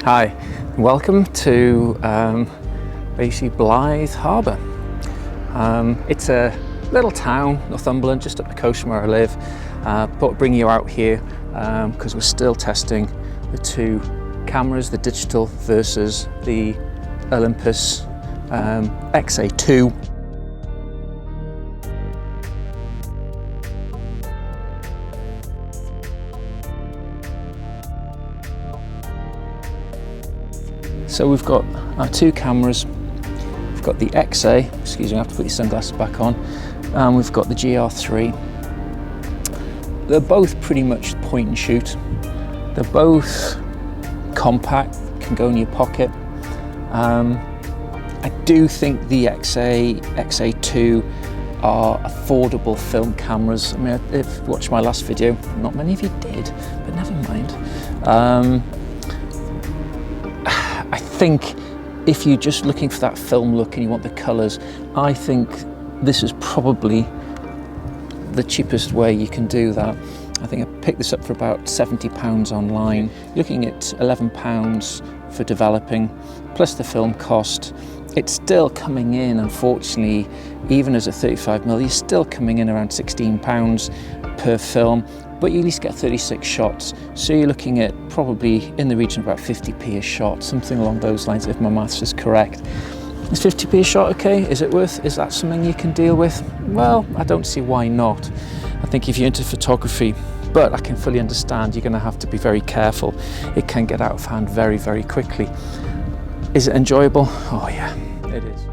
Hi, welcome to basically Blythe Harbour. It's a little town, Northumberland, just up the coast from where I live. But bring you out here because we're still testing the two cameras, the digital versus the Olympus XA2. So we've got our two cameras. We've got the XA, excuse me, I have to put your sunglasses back on, and we've got the GR3. They're both pretty much point and shoot. They're both compact, can go in your pocket. I do think the XA2 are affordable film cameras. I mean, if you watched my last video, not many of you did, but never mind. I think if you're just looking for that film look and you want the colours, I think this is probably the cheapest way you can do that. I think I picked this up for about £70 online, looking at £11 for developing, plus the film cost. It's still coming in, unfortunately, even as a 35mm, you're still coming in around £16 per film, but you at least get 36 shots. So you're looking at probably in the region of about 50p a shot, something along those lines, if my maths is correct. Is 50p a shot okay? Is that something you can deal with? Well, I don't see why not. I think if you're into photography, but I can fully understand you're going to have to be very careful. It can get out of hand very, very quickly. Is it enjoyable? Oh yeah, it is.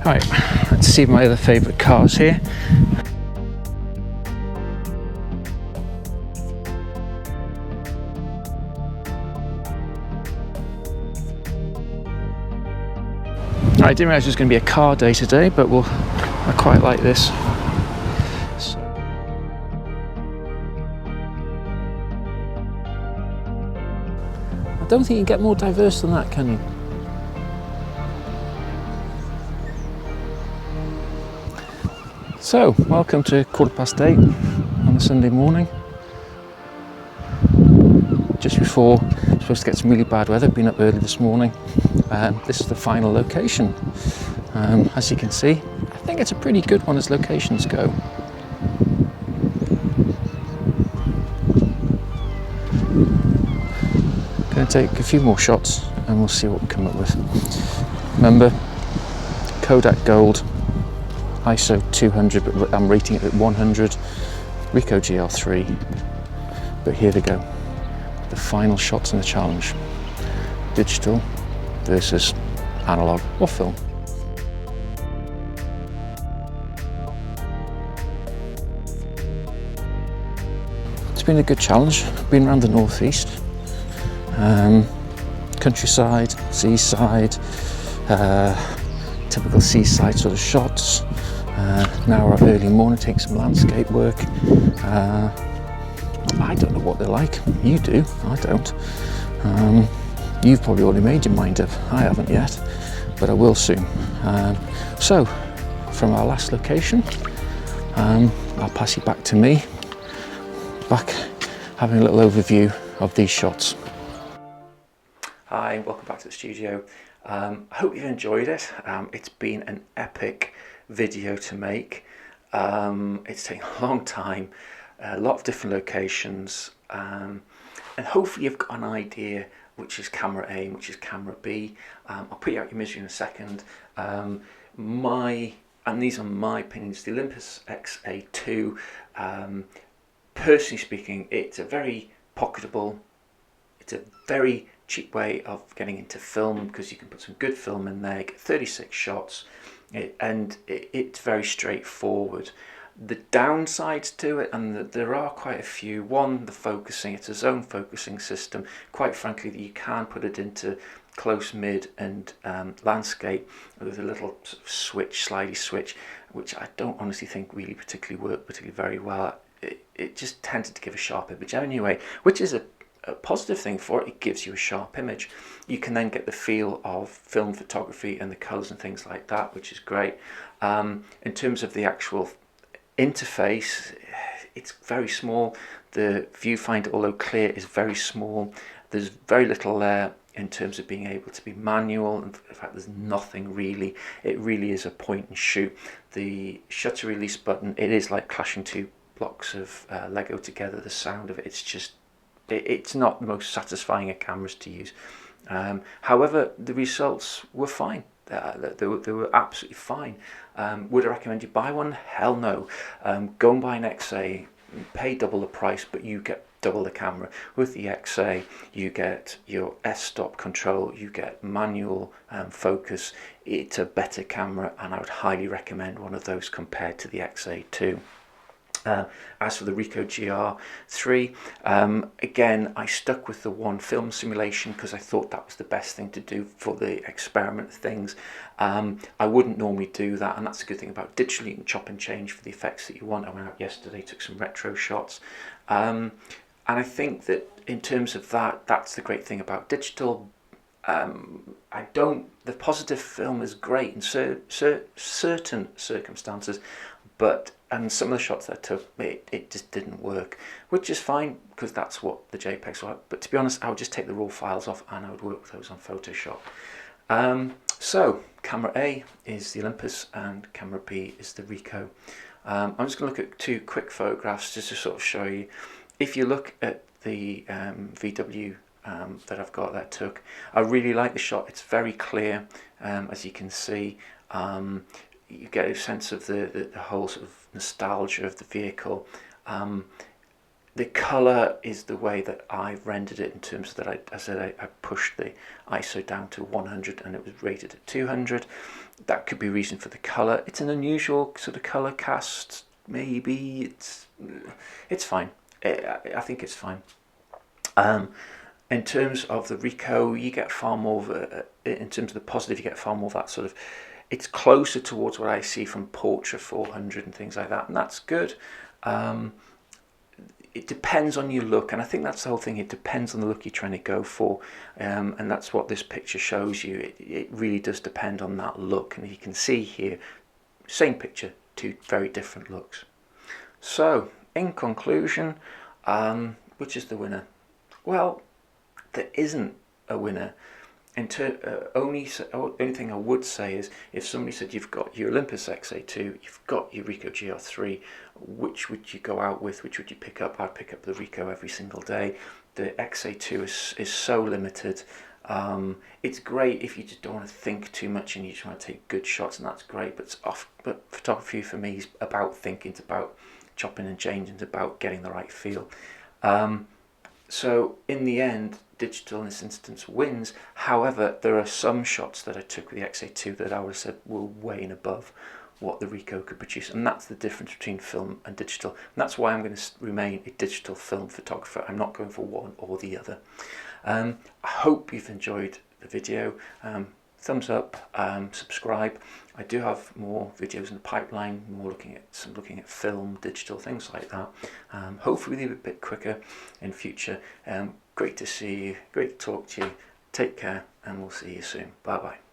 Right, let's see my other favourite cars here. I didn't realise it was going to be a car day today, but I quite like this. So. I don't think you can get more diverse than that, can you? So, welcome to 8:15 on a Sunday morning. Just before, supposed to get some really bad weather, been up early this morning. This is the final location. As you can see, I think it's a pretty good one as locations go. Going to take a few more shots and we'll see what we come up with. Remember, Kodak Gold, ISO 200, but I'm rating it at 100, Ricoh GR III. But here they go, the final shots in the challenge. Digital versus analog or film. It's been a good challenge, been around the northeast, countryside, seaside, typical seaside sort of shots. Now we're early morning, taking some landscape work. I don't know what they're like. You do, I don't. You've probably already made your mind up. I haven't yet, but I will soon. So, from our last location, I'll pass you back to me, back having a little overview of these shots. Hi, welcome back to the studio. I hope you've enjoyed it. It's been an epic video to make. It's taken a long time, a lot of different locations, and hopefully you've got an idea which is camera A and which is camera B. I'll put you out your misery in a second. My and these are my opinions, the Olympus XA2. Personally speaking, it's a very pocketable, it's a very cheap way of getting into film, because you can put some good film in there, get 36 shots, and it's very straightforward. The downsides to it, and there are quite a few. One, the focusing. It's a zone focusing system. Quite frankly, you can put it into close, mid, and landscape with a little sort of switch, slidey switch, which I don't honestly think really particularly worked particularly very well. It just tended to give a sharp image anyway, which is a positive thing for it. It gives you a sharp image. You can then get the feel of film photography and the colours and things like that, which is great. In terms of the actual interface, it's very small. The viewfinder, although clear, is very small. There's very little there in terms of being able to be manual. In fact, there's nothing really. It really is a point and shoot. The shutter release button, it is like clashing two blocks of Lego together. The sound of it, it's not the most satisfying of cameras to use. However, the results were fine. They were absolutely fine. Would I recommend you buy one? Hell no. Go and buy an XA, pay double the price, but you get double the camera. With the XA, you get your s-stop control, you get manual focus. It's a better camera, and I would highly recommend one of those compared to the XA2. As for the Ricoh GR III, again, I stuck with the one film simulation because I thought that was the best thing to do for the experiment things. I wouldn't normally do that, and that's a good thing about digital. You can chop and change for the effects that you want. I went out yesterday, took some retro shots, and I think that in terms of that, that's the great thing about digital. The positive film is great in certain circumstances, but and some of the shots that I took, it just didn't work, which is fine because that's what the JPEGs are. But to be honest, I would just take the raw files off and I would work with those on Photoshop. So camera A is the Olympus and camera B is the Ricoh. I'm just going to look at two quick photographs just to sort of show you. If you look at the VW that I've got that I took, I really like the shot. It's very clear, as you can see. You get a sense of the whole sort of nostalgia of the vehicle. The colour is the way that I've rendered it, in terms of that I pushed the ISO down to 100 and it was rated at 200. That could be a reason for the colour. It's an unusual sort of colour cast, maybe. It's fine. I think it's fine. In terms of the Ricoh, you get far more of in terms of the positive, you get far more of that sort of, it's closer towards what I see from Portra 400 and things like that, and that's good. It depends on your look, and I think that's the whole thing. It depends on the look you're trying to go for, and that's what this picture shows you. It really does depend on that look, and you can see here, same picture, two very different looks. So, in conclusion, which is the winner? Well, there isn't a winner. Only thing I would say is, if somebody said you've got your Olympus XA2, you've got your Ricoh GR III, which would you go out with? Which would you pick up? I'd pick up the Ricoh every single day. The XA2 is so limited. It's great if you just don't want to think too much and you just want to take good shots, and that's great. But photography for me is about thinking. It's about chopping and changing. It's about getting the right feel. So in the end, digital in this instance wins. However, there are some shots that I took with the XA2 that I would have said were way and above what the Ricoh could produce, and that's the difference between film and digital. And that's why I'm going to remain a digital film photographer. I'm not going for one or the other. I hope you've enjoyed the video. Thumbs up, subscribe. I do have more videos in the pipeline, more looking at film, digital, things like that. Hopefully a bit quicker in future. Great to see you, great to talk to you. Take care, and we'll see you soon. Bye bye.